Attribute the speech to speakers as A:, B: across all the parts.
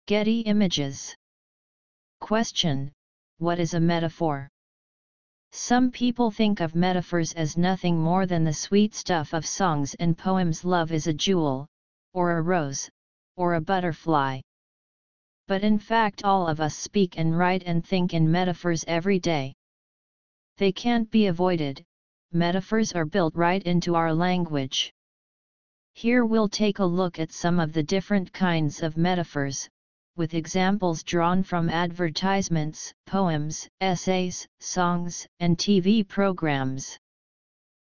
A: Getty Images. Question: what is a metaphor? Some people think of metaphors as nothing more than the sweet stuff of songs and poems. Love is a jewel, or a rose, or a butterfly. But in fact all of us speak and write and think in metaphors every day. They can't be avoided. Metaphors are built right into our language. Here we'll take a look at some of the different kinds of metaphors, with examples drawn from advertisements, poems, essays, songs, and TV programs.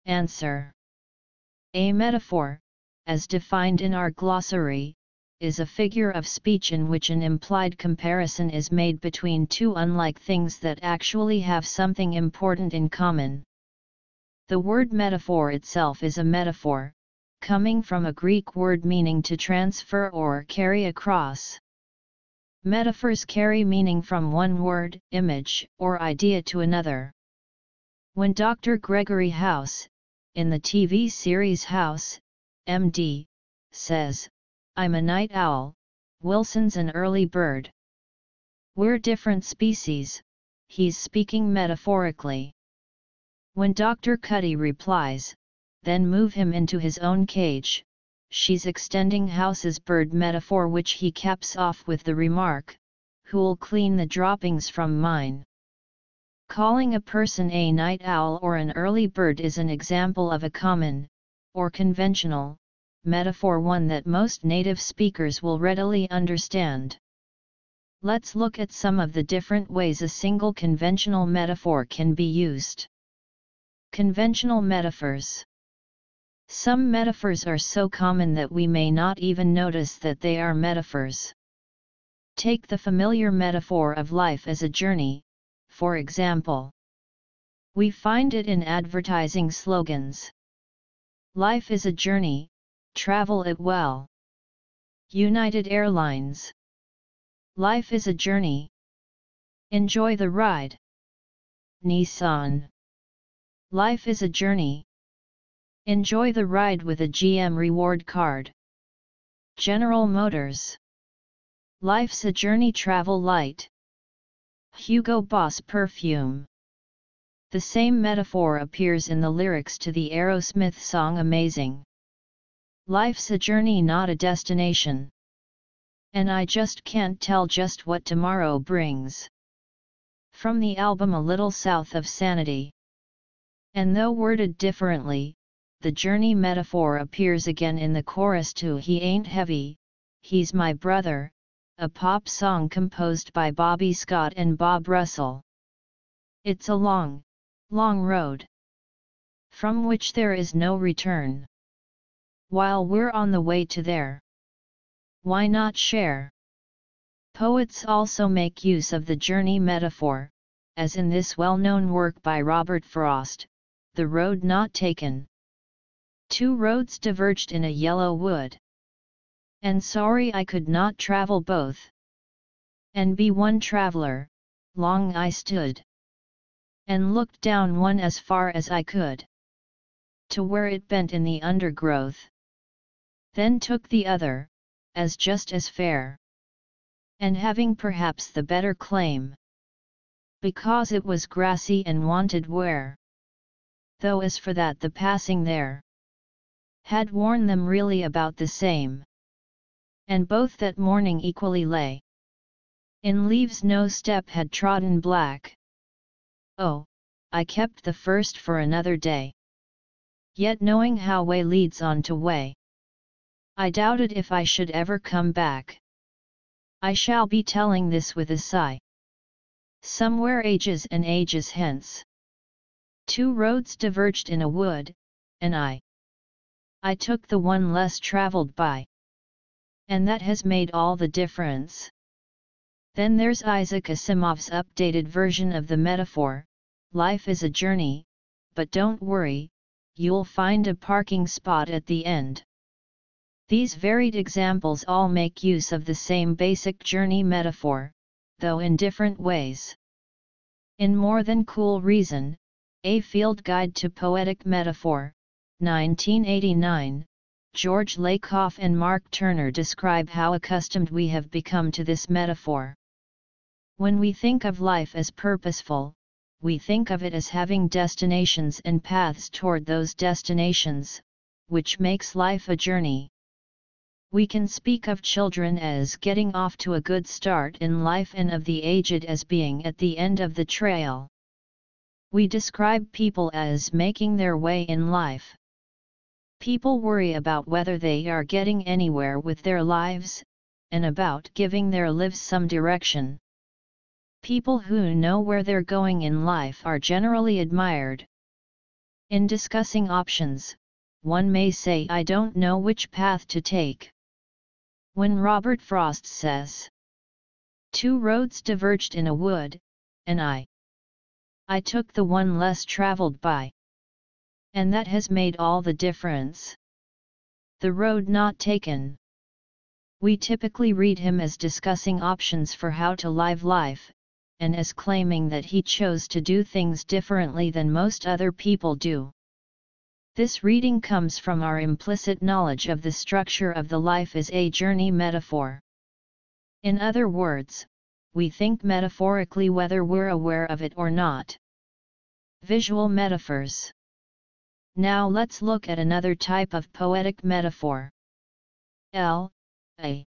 A: Answer: a metaphor, as defined in our glossary, is a figure of speech in which an implied comparison is made between two unlike things that actually have something important in common. The word metaphor itself is a metaphor, coming from a Greek word meaning to transfer or carry across. Metaphors carry meaning from one word, image, or idea to another. When Dr. Gregory House, in the TV series House, MD, says, "I'm a night owl, Wilson's an early bird. We're different species," he's speaking metaphorically. When Dr. Cuddy replies, "Then move him into his own cage," she's extending House's bird metaphor, which he caps off with the remark, "Who'll clean the droppings from mine?" Calling a person a night owl or an early bird is an example of a common, or conventional, metaphor, one that most native speakers will readily understand. Let's look at some of the different ways a single conventional metaphor can be used. Conventional metaphors. Some metaphors are so common that we may not even notice that they are metaphors. Take the familiar metaphor of life as a journey, for example. We find it in advertising slogans. Life is a journey, travel it well. United Airlines. Life is a journey. Enjoy the ride. Nissan. Life is a journey. Enjoy the ride with a GM reward card. General Motors. Life's a journey, travel light. Hugo Boss perfume. The same metaphor appears in the lyrics to the Aerosmith song Amazing. Life's a journey, not a destination. And I just can't tell just what tomorrow brings. From the album A Little South of Sanity. And though worded differently, the journey metaphor appears again in the chorus to He Ain't Heavy, He's My Brother, a pop song composed by Bobby Scott and Bob Russell. It's a long, long road, from which there is no return. While we're on the way to there, why not share? Poets also make use of the journey metaphor, as in this well-known work by Robert Frost, The Road Not Taken. Two roads diverged in a yellow wood. And sorry I could not travel both. And be one traveler, long I stood. And looked down one as far as I could. To where it bent in the undergrowth. Then took the other, as just as fair. And having perhaps the better claim. Because it was grassy and wanted wear. Though as for that the passing there had worn them really about the same. And both that morning equally lay in leaves no step had trodden black. Oh, I kept the first for another day. Yet knowing how way leads on to way, I doubted if I should ever come back. I shall be telling this with a sigh. Somewhere ages and ages hence, two roads diverged in a wood, and I took the one less traveled by. And that has made all the difference. Then there's Isaac Asimov's updated version of the metaphor, life is a journey, but don't worry, you'll find a parking spot at the end. These varied examples all make use of the same basic journey metaphor, though in different ways. In More Than Cool Reason, A Field Guide to Poetic Metaphor, 1989, George Lakoff and Mark Turner describe how accustomed we have become to this metaphor. When we think of life as purposeful, we think of it as having destinations and paths toward those destinations, which makes life a journey. We can speak of children as getting off to a good start in life and of the aged as being at the end of the trail. We describe people as making their way in life. People worry about whether they are getting anywhere with their lives, and about giving their lives some direction. People who know where they're going in life are generally admired. In discussing options, one may say, "I don't know which path to take." When Robert Frost says, "Two roads diverged in a wood, and I took the one less traveled by. And that has made all the difference. The road not taken." We typically read him as discussing options for how to live life, and as claiming that he chose to do things differently than most other people do. This reading comes from our implicit knowledge of the structure of the life as a journey metaphor. In other words, we think metaphorically whether we're aware of it or not. Visual metaphors. Now let's look at another type of poetic metaphor. L, A,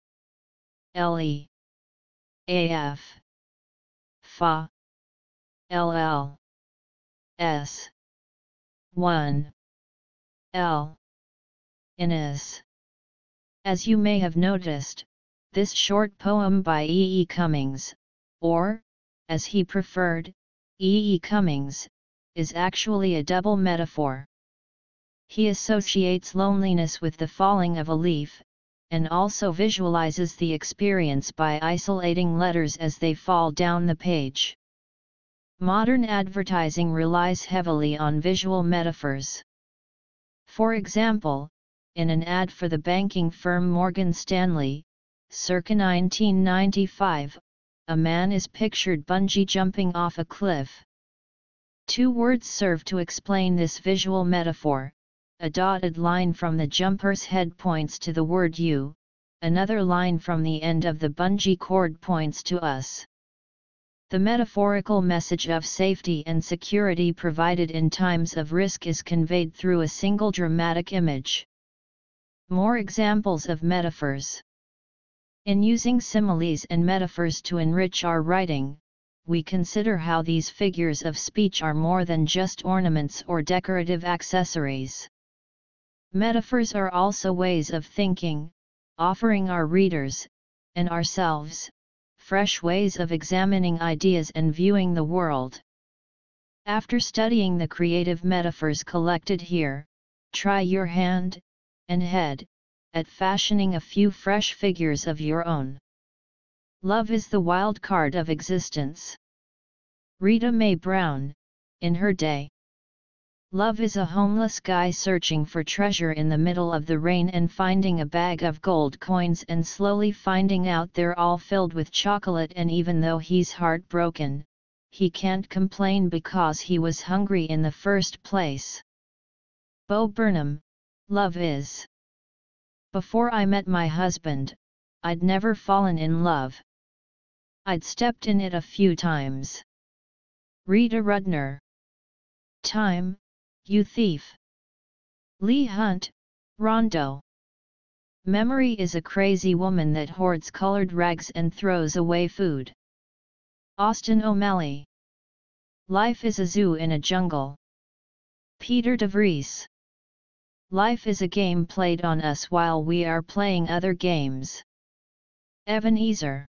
A: L, E, A, F, Fa, L, L, S, 1, L, Innis. As you may have noticed, this short poem by E. E. Cummings, or, as he preferred, E. E. Cummings, is actually a double metaphor. He associates loneliness with the falling of a leaf, and also visualizes the experience by isolating letters as they fall down the page. Modern advertising relies heavily on visual metaphors. For example, in an ad for the banking firm Morgan Stanley, circa 1995, a man is pictured bungee jumping off a cliff. Two words serve to explain this visual metaphor. A dotted line from the jumper's head points to the word "you", another line from the end of the bungee cord points to us. The metaphorical message of safety and security provided in times of risk is conveyed through a single dramatic image. More examples of metaphors. In using similes and metaphors to enrich our writing, we consider how these figures of speech are more than just ornaments or decorative accessories. Metaphors are also ways of thinking, offering our readers, and ourselves, fresh ways of examining ideas and viewing the world. After studying the creative metaphors collected here, try your hand, and head, at fashioning a few fresh figures of your own. Love is the wild card of existence. Rita Mae Brown, in her day. Love is a homeless guy searching for treasure in the middle of the rain and finding a bag of gold coins and slowly finding out they're all filled with chocolate, and even though he's heartbroken, he can't complain because he was hungry in the first place. Bo Burnham, Love is. Before I met my husband, I'd never fallen in love. I'd stepped in it a few times. Rita Rudner. Time, you thief. Lee Hunt, Rondo. Memory is a crazy woman that hoards colored rags and throws away food. Austin O'Malley. Life is a zoo in a jungle. Peter de Vries. Life is a game played on us while we are playing other games. Ebenezer.